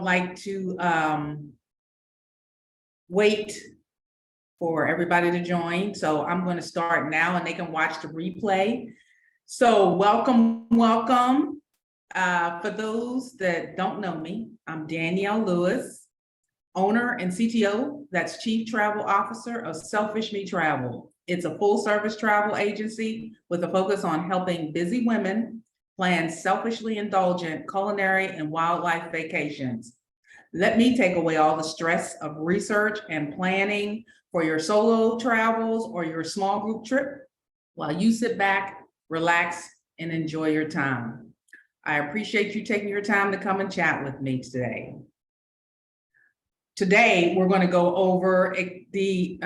don't like to wait for everybody to join. So I'm going to start now and they can watch the replay. So welcome, welcome. For those that don't know me, I'm Danielle Lewis, owner and CTO, that's Chief Travel Officer of SelfishMe Travel. It's a full service travel agency with a focus on helping busy women plan selfishly indulgent culinary and wildlife vacations. Let me take away all the stress of research and planning for your solo travels or your small group trip while you sit back, relax, and enjoy your time. I appreciate you taking your time to come and chat with me today. Today, we're going to go over the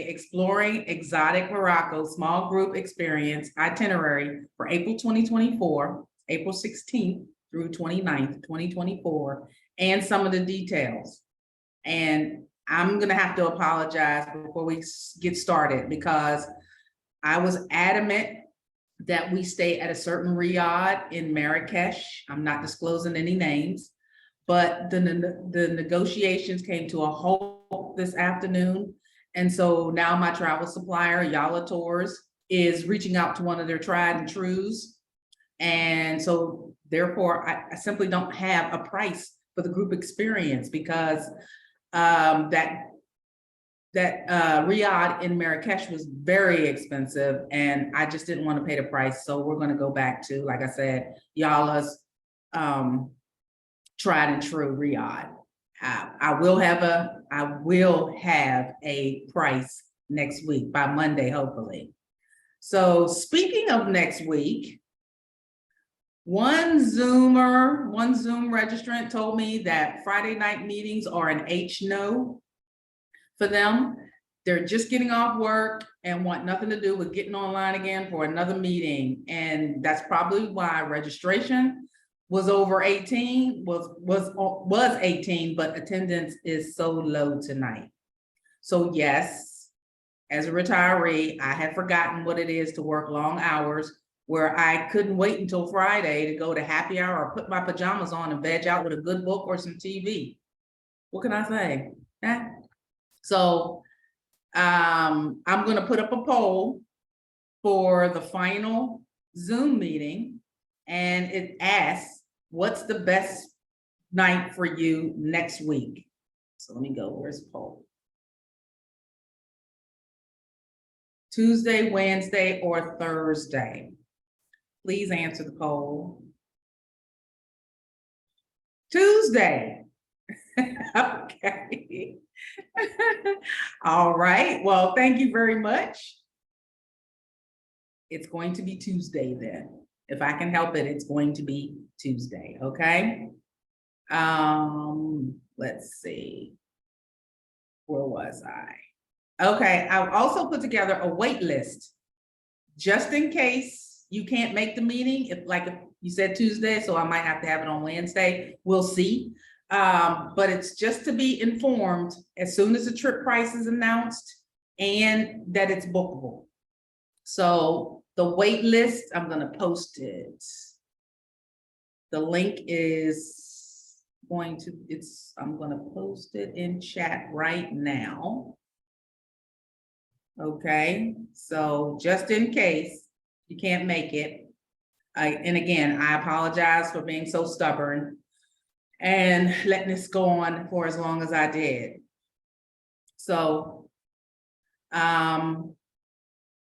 Exploring Exotic Morocco small group experience itinerary for April 2024, April 16th through 29th, 2024, and some of the details. And I'm going to have to apologize before we get started because I was adamant that we stay at a certain riad in Marrakesh. I'm not disclosing any names, but the negotiations came to a halt this afternoon. And so now my travel supplier, Yala Tours, is reaching out to one of their tried and trues. And so therefore, I simply don't have a price for the group experience because that riad in Marrakesh was very expensive and I just didn't want to pay the price. So we're going to go back to, like I said, Yala's tried and true riad. I will have a price next week by Monday, hopefully. So speaking of next week, one Zoom registrant told me that Friday night meetings are an H-no for them. They're just getting off work and want nothing to do with getting online again for another meeting. And that's probably why registration was over 18, was 18, but attendance is so low tonight. So yes, as a retiree, I had forgotten what it is to work long hours where I couldn't wait until Friday to go to happy hour or put my pajamas on and veg out with a good book or some TV. What can I say? So I'm gonna put up a poll for the final Zoom meeting and it asks, what's the best night for you next week? So let me go, where's the poll? Tuesday, Wednesday, or Thursday? Please answer the poll. Tuesday. Okay. All right. Well, thank you very much. It's going to be Tuesday then. If I can help it, it's going to be Tuesday. Okay. Let's see. Where was I? Okay. I've also put together a wait list just in case you can't make the meeting. If you said Tuesday, so I might have to have it on Wednesday. We'll see. But it's just to be informed as soon as the trip price is announced and that it's bookable. So the wait list, I'm going to post it. The link is I'm going to post it in chat right now. Okay, so just in case you can't make it. And again, I apologize for being so stubborn and letting this go on for as long as I did. So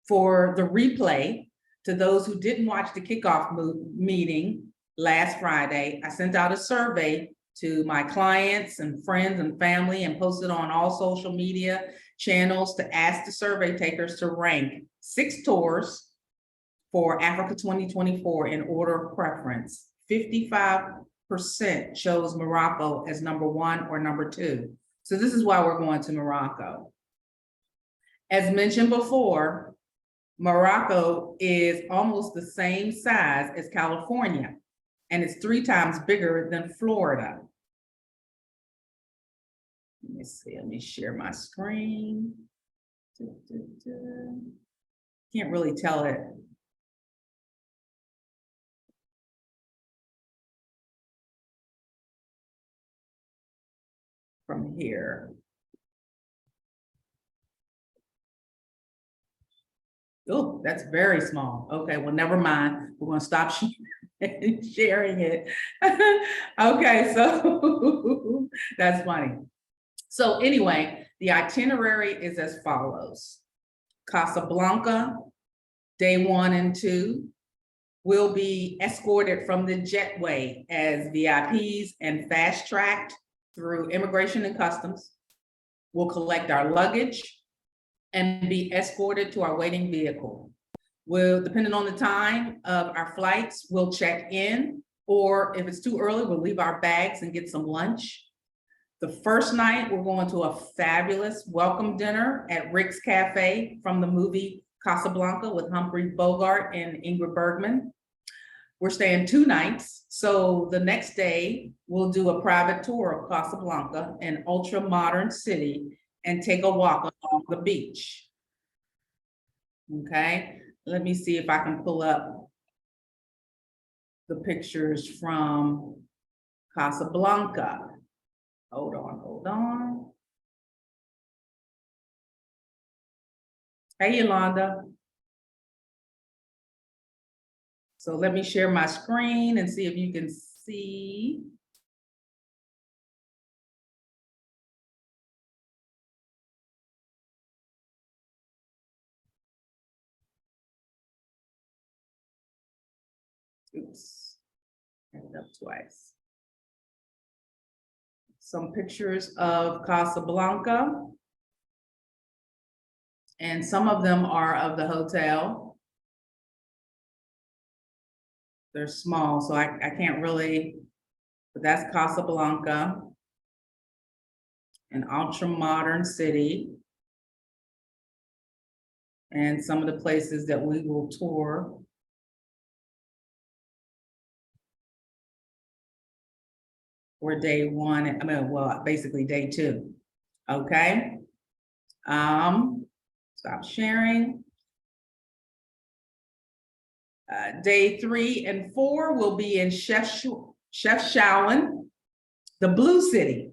for the replay, to those who didn't watch the kickoff meeting last Friday, I sent out a survey to my clients and friends and family and posted on all social media channels to ask the survey takers to rank 6 tours for Africa 2024 in order of preference. 55% chose Morocco as number 1 or number 2. So this is why we're going to Morocco. As mentioned before, Morocco is almost the same size as California, and it's 3 times bigger than Florida. Let me see, let me share my screen. Can't really tell it. from here. Oh, that's very small. Okay, well, never mind. We're gonna stop sharing it. Okay, so that's funny. So anyway, the itinerary is as follows. Casablanca, day 1 and 2, will be escorted from the jetway as VIPs and fast-tracked through immigration and customs. We'll collect our luggage and be escorted to our waiting vehicle. We'll, depending on the time of our flights, we'll check in, or if it's too early, we'll leave our bags and get some lunch. The first night, we're going to a fabulous welcome dinner at Rick's Cafe from the movie Casablanca with Humphrey Bogart and Ingrid Bergman. We're staying 2 nights. So the next day, we'll do a private tour of Casablanca, an ultra modern city, and take a walk along the beach. Okay, let me see if I can pull up the pictures from Casablanca. Hold on. Hey, Yolanda. So let me share my screen and see if you can see. Oops, hand it up twice. Some pictures of Casablanca. And some of them are of the hotel. They're small, so I can't really, but that's Casablanca, an ultra modern city. And some of the places that we will tour. For day 1, I mean, well, basically day 2. Okay. Stop sharing. Day 3 and 4 will be in Chefchaouen, the Blue City.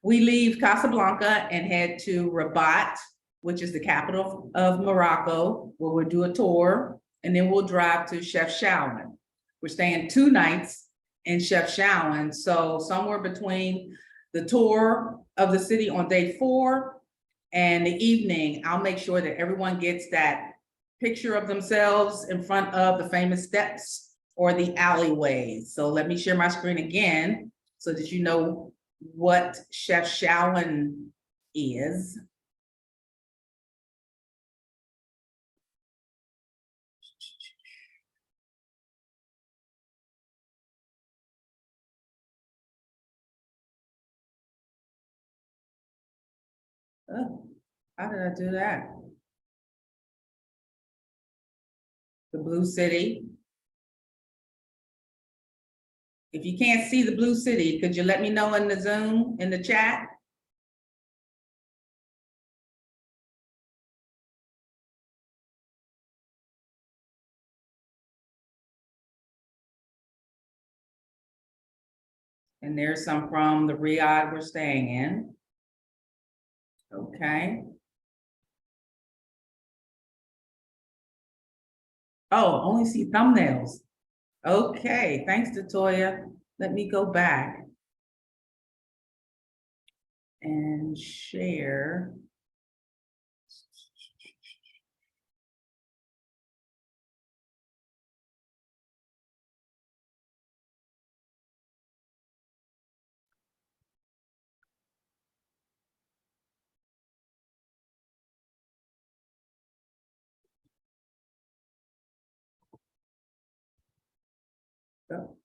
We leave Casablanca and head to Rabat, which is the capital of Morocco, where we'll do a tour, and then we'll drive to Chefchaouen. We're staying 2 nights in Chefchaouen, so somewhere between the tour of the city on day 4 and the evening, I'll make sure that everyone gets that picture of themselves in front of the famous steps or the alleyways. So let me share my screen again so that you know what Chefchaouen is. Oh, how did I do that? The Blue City. If you can't see the Blue City, could you let me know in the Zoom, in the chat? And there's some from the Riad we're staying in. Okay. Oh, only see thumbnails. Okay, thanks, Toya. Let me go back and share. Oh.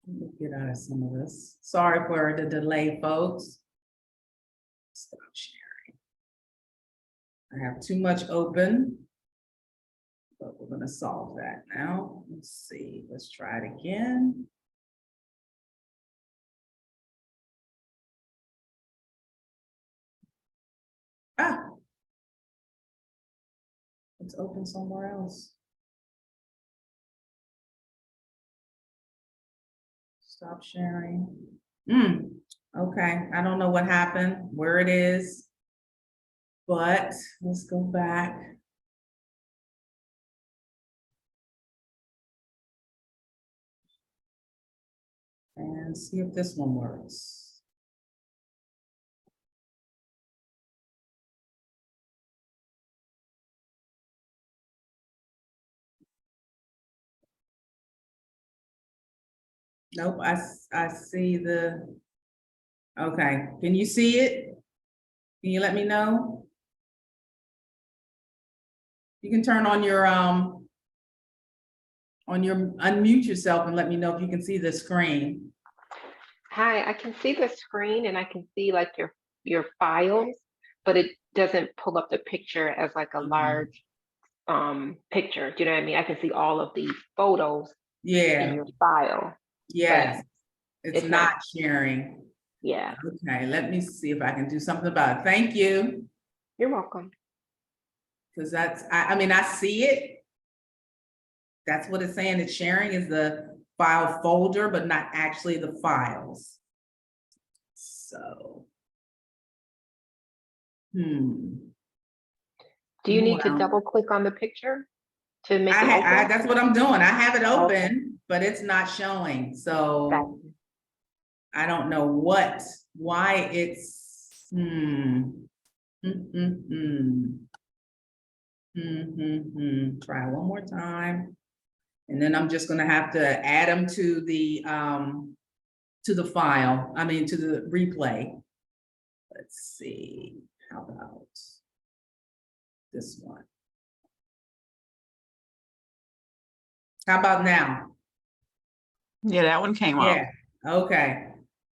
Let me get out of some of this. Sorry for the delay, folks. Stop sharing. I have too much open, but we're gonna solve that now. Let's see, let's try it again. It's open somewhere else. Stop sharing. Okay, I don't know what happened, where it is, but let's go back. And see if this one works. Nope, I see the, okay, can you see it? Can you let me know? You can turn on your, unmute yourself and let me know if you can see the screen. Hi, I can see the screen and I can see like your files, but it doesn't pull up the picture as like a large picture. Do you know what I mean? I can see all of the photos in Yeah, your file. yes, but it's not sharing. Yeah, Okay, let me see if I can do something about it. Thank you. you're welcome. Because that's, I mean, I see it. That's what it's saying. It's sharing is the file folder, but not actually the files. So. Do you need to double click on the picture to make it open? That's what I'm doing. I have it open, Okay. but it's not showing. So I don't know why it's, Try one more time. And then I'm just gonna have to add them to the file, I mean, to the replay. Let's see, how about this one? How about now? Yeah, that one came up. Yeah, okay.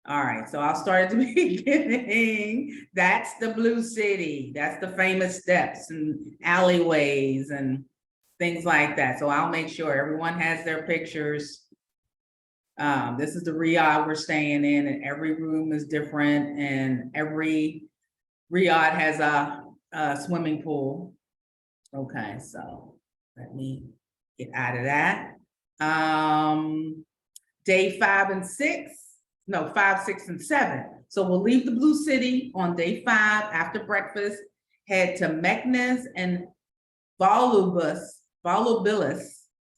All right, so I'll start at the beginning. That's the Blue City. That's the famous steps and alleyways and things like that. So I'll make sure everyone has their pictures. This is the Riad we're staying in, and every room is different, and every Riad has a swimming pool. Okay, so let me get out of that. Day 5 and 6, no, 5, 6, and 7. So we'll leave the Blue City on day 5 after breakfast, head to Meknes and Volubilis,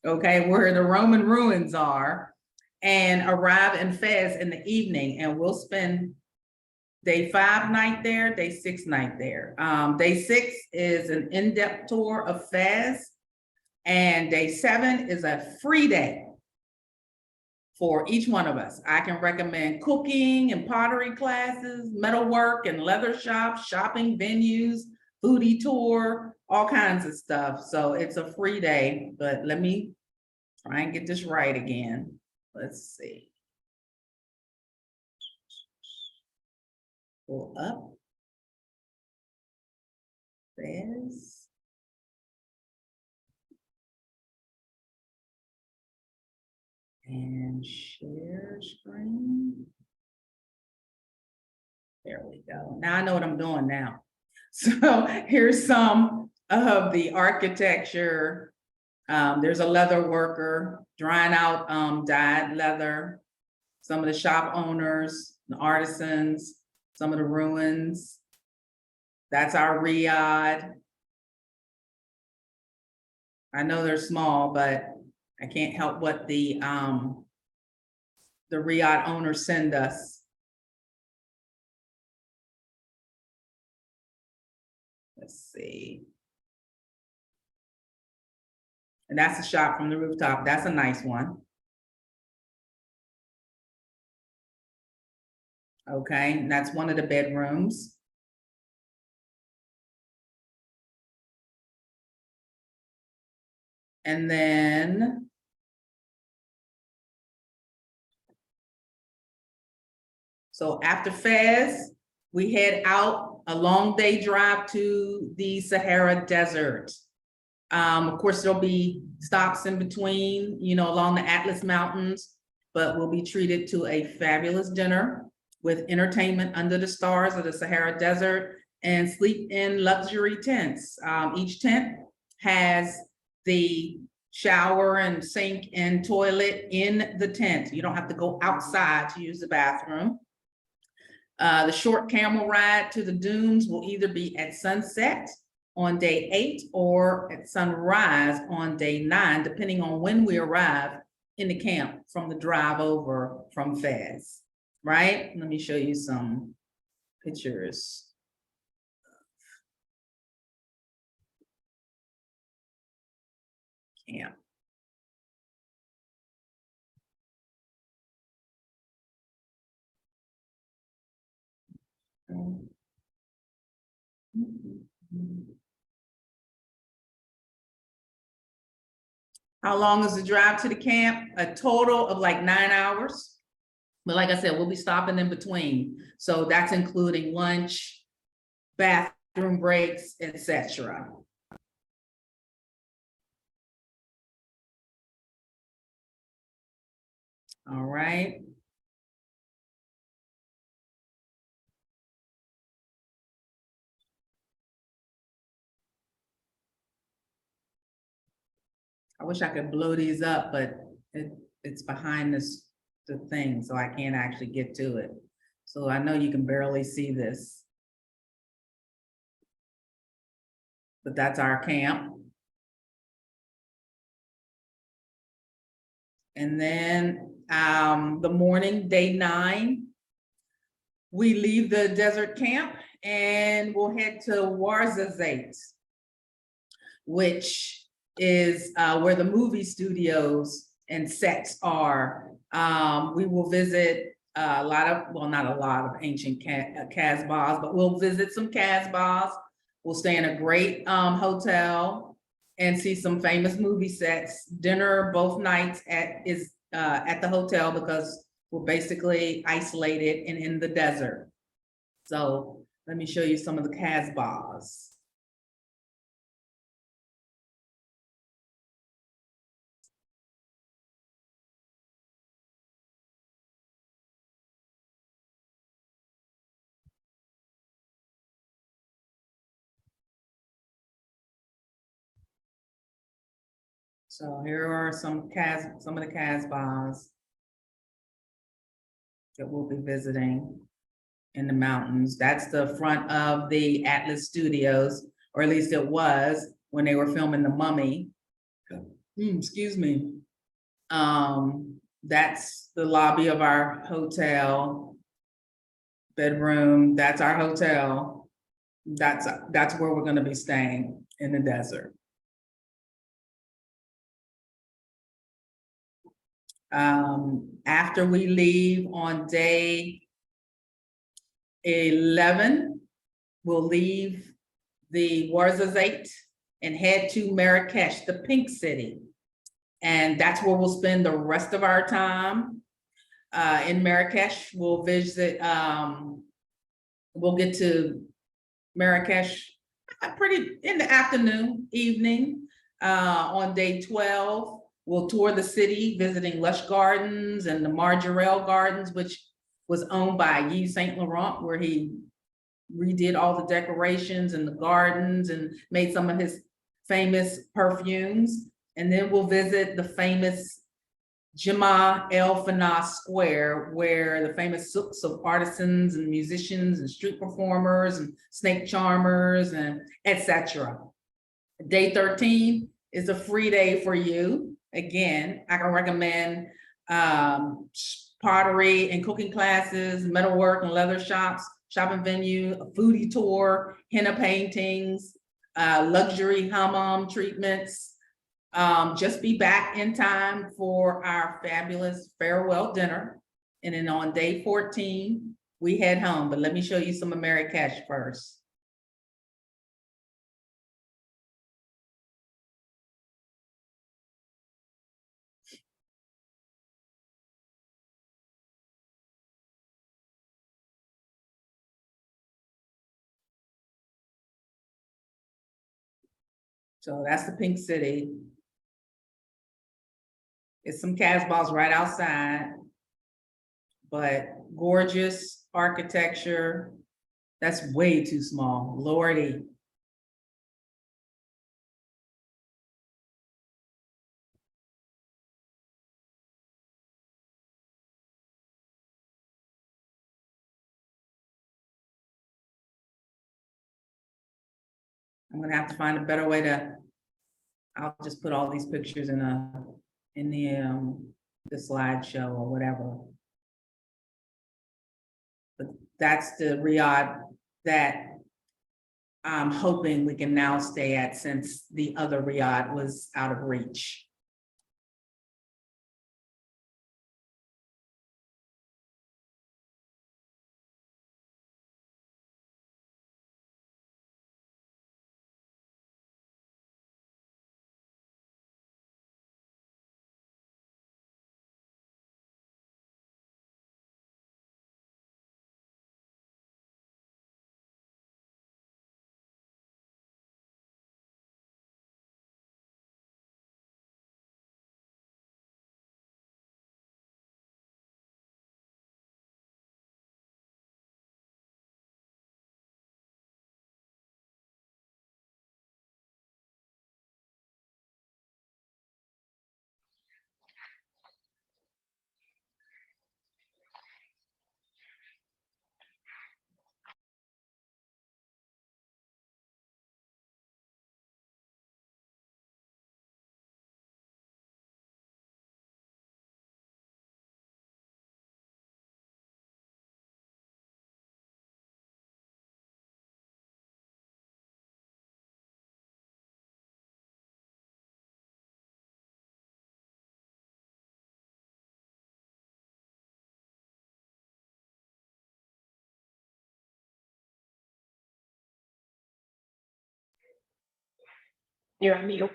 okay, where the Roman ruins are, and arrive in Fez in the evening, and we'll spend day 5 night there, day 6 night there. Day 6 is an in-depth tour of Fez, and day 7 is a free day for each one of us. I can recommend cooking and pottery classes, metalwork and leather shops, shopping venues, foodie tour, all kinds of stuff. So it's a free day, but let me try and get this right again. Let's see. Pull up. There's. And share screen. There we go. Now I know what I'm doing now. So here's some of the architecture. There's a leather worker drying out dyed leather. Some of the shop owners, the artisans, some of the ruins. That's our Riad. I know they're small, but I can't help what the Riad owners send us. Let's see. And that's a shot from the rooftop. That's a nice one. Okay, and that's one of the bedrooms. And then so after Fez, we head out a long day drive to the Sahara Desert. Of course, there'll be stops in between, you know, along the Atlas Mountains, but we'll be treated to a fabulous dinner with entertainment under the stars of the Sahara Desert and sleep in luxury tents. Each tent has the shower and sink and toilet in the tent. You don't have to go outside to use the bathroom. The short camel ride to the dunes will either be at sunset on day 8 or at sunrise on day 9, depending on when we arrive in the camp from the drive over from Fez, right? Let me show you some pictures. Camp. How long is the drive to the camp? A total of like 9 hours. But like I said, we'll be stopping in between. So that's including lunch, bathroom breaks, etc. All right. I wish I could blow these up, but it's behind the thing, so I can't actually get to it. So I know you can barely see this. But that's our camp. And then the morning, day 9, we leave the desert camp and we'll head to Ouarzazate, which is where the movie studios and sets are. We will visit a lot of, well, not a lot of ancient Casbahs, but we'll visit some Casbahs. We'll stay in a great hotel and see some famous movie sets. Dinner both nights at the hotel because we're basically isolated and in the desert. So let me show you some of the Casbahs. So here are some of the Casbahs that we'll be visiting in the mountains. That's the front of the Atlas Studios, or at least it was when they were filming The Mummy. Excuse me. That's the lobby of our hotel bedroom. That's our hotel. That's where we're going to be staying in the desert. After we leave on day 11, we'll leave the Ouarzazate and head to Marrakesh, the Pink City. And that's where we'll spend the rest of our time. In Marrakesh, we'll visit, we'll get to Marrakesh pretty in the afternoon, evening. On day 12, we'll tour the city, visiting Lush Gardens and the Margerelle Gardens, which was owned by Yves Saint Laurent, where he redid all the decorations and the gardens and made some of his famous perfumes. And then we'll visit the famous Jama El Fana Square, where the famous silks of artisans and musicians and street performers and snake charmers and etc. Day 13 is a free day for you. Again, I can recommend pottery and cooking classes, metalwork and leather shops, shopping venue, a foodie tour, henna paintings, luxury hammam treatments. Just be back in time for our fabulous farewell dinner. And then on day 14, we head home. But let me show you some of Marrakesh first. So that's the Pink City. It's some Casbahs right outside, but gorgeous architecture. That's way too small, Lordy. I'm gonna have to find a better way to, I'll just put all these pictures in the slideshow or whatever. But that's the Riyadh that I'm hoping we can now stay at, since the other Riyadh was out of reach. You're on mute.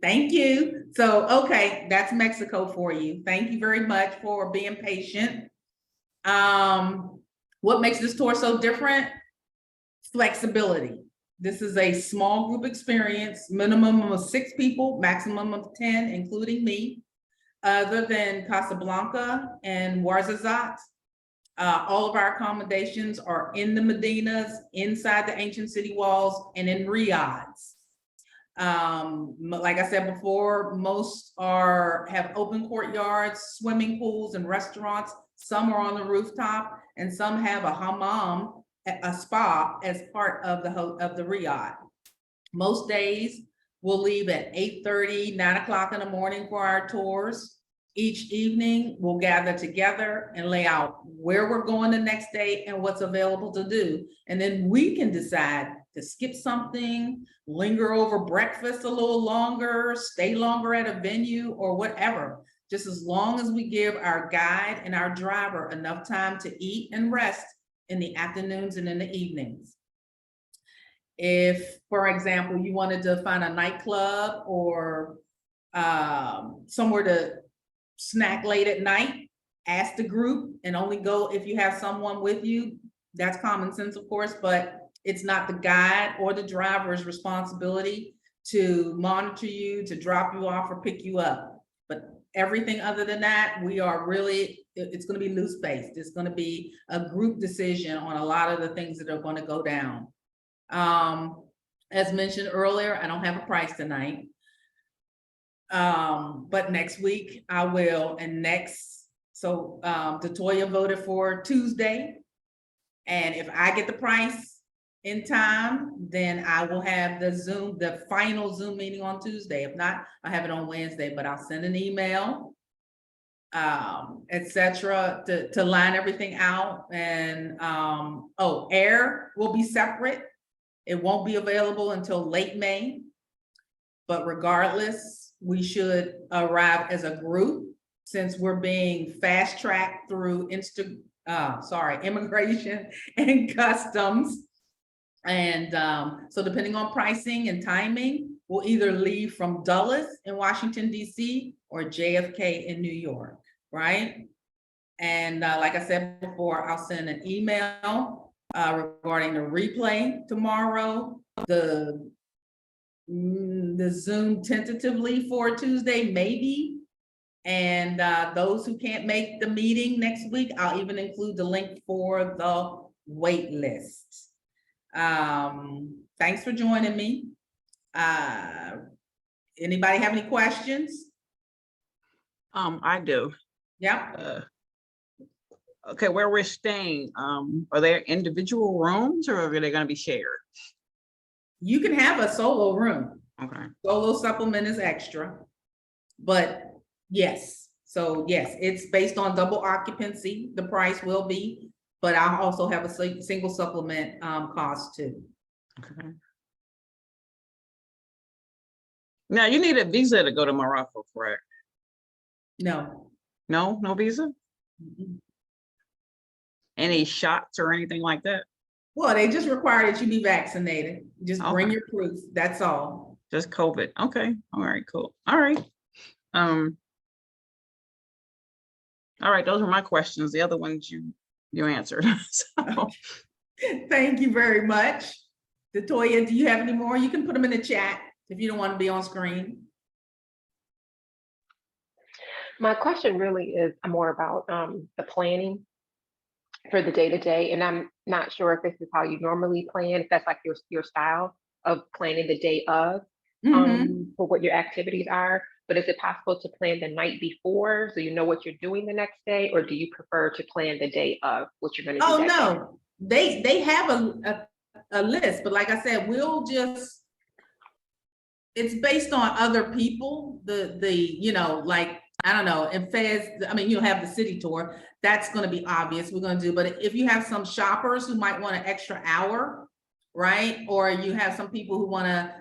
Thank you. So, okay, that's Mexico for you. Thank you very much for being patient. What makes this tour so different? Flexibility. This is a small group experience, minimum of 6 people, maximum of 10, including me. Other than Casablanca and Ouarzazate, all of our accommodations are in the Medinas, inside the ancient city walls, and in riads. Like I said before, most have open courtyards, swimming pools, and restaurants. Some are on the rooftop, and some have a hammam, a spa, as part of the riad. Most days we'll leave at 8:30, 9 o'clock in the morning for our tours. Each evening, we'll gather together and lay out where we're going the next day and what's available to do. And then we can decide to skip something, linger over breakfast a little longer, stay longer at a venue, or whatever. Just as long as we give our guide and our driver enough time to eat and rest in the afternoons and in the evenings. If, for example, you wanted to find a nightclub or somewhere to snack late at night, ask the group and only go if you have someone with you. That's common sense, of course, but it's not the guide or the driver's responsibility to monitor you, to drop you off or pick you up. But everything other than that, it's going to be loose-based. It's going to be a group decision on a lot of the things that are going to go down. As mentioned earlier, I don't have a price tonight. But next week I will, and Toya voted for Tuesday. And if I get the price in time, then I will have the final Zoom meeting on Tuesday. If not, I'll have it on Wednesday, but I'll send an email, etc. to line everything out. And air will be separate. It won't be available until late May, but regardless, we should arrive as a group, since we're being fast-tracked through immigration and customs. And so depending on pricing and timing, we'll either leave from Dulles in Washington, D.C. or JFK in New York, right? And like I said before, I'll send an email regarding the replay tomorrow, the Zoom tentatively for Tuesday, maybe. And those who can't make the meeting next week, I'll even include the link for the wait list. Thanks for joining me. Anybody have any questions? I do. Yeah. Okay, where we're staying, are there individual rooms or are they gonna be shared? You can have a solo room. Okay, Solo supplement is extra. But yes, so yes, it's based on double occupancy, the price will be, but I also have a single supplement cost too. okay. Now, you need a visa to go to Morocco, correct? No. No, no visa? Mm-mm. Any shots or anything like that? Well, they just require that you be vaccinated. Just bring Okay. your proof, that's all. Just COVID. Okay, all right, cool. All right. All right, those were my questions. The other ones you answered. So, Thank you very much. Latoya, do you have any more? You can put them in the chat if you don't want to be on screen. My question really is more about the planning for the day-to-day, and I'm not sure if this is how you normally plan, if that's like your style of planning the day of for what your activities are. But is it possible to plan the night before so you know what you're doing the next day, or do you prefer to plan the day of what you're going to do? Oh, that day? no, they have a list, but like I said, we'll just, it's based on other people, you know, like, I don't know, in Fez, I mean, you'll have the city tour, that's gonna be obvious, we're gonna do, but if you have some shoppers who might want an extra hour, right? Or you have some people who wanna,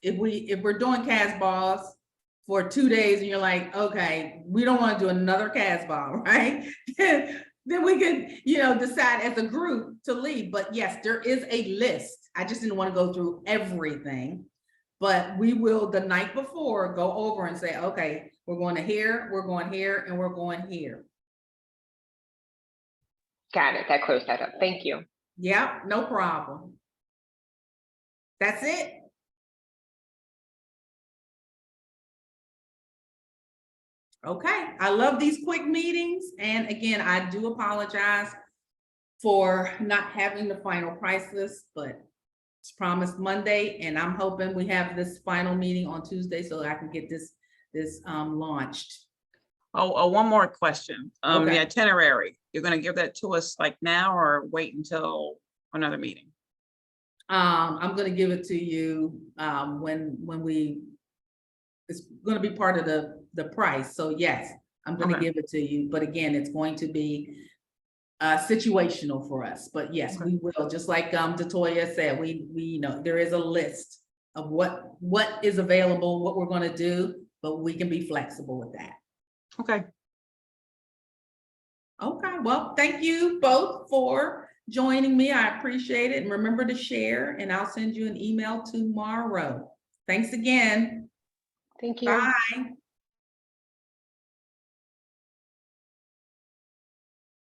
if we're doing Casbahs for 2 days and you're like, okay, we don't wanna do another Casbah, right? Then we could, you know, decide as a group to leave. But yes, there is a list. I just didn't want to go through everything. But we will the night before go over and say, okay, we're going to here, we're going here, and we're going here. Got it. That clears that up. Thank you. Yeah, no problem. That's it. Okay, I love these quick meetings. And again, I do apologize for not having the final price list, but it's promised Monday, and I'm hoping we have this final meeting on Tuesday so that I can get this launched. oh, one more question. Okay. The itinerary, you're gonna give that to us like now or wait until another meeting? I'm gonna give it to you when it's gonna be part of the price. So yes, I'm gonna Okay. give it to you, but again, it's going to be situational for us. But yes, Okay. we will, just like Datoya said, we you know, there is a list of what is available, what we're gonna do, but we can be flexible with that. Okay. Okay, well, thank you both for joining me. I appreciate it. And remember to share, and I'll send you an email tomorrow. Thanks again. Thank you. Bye.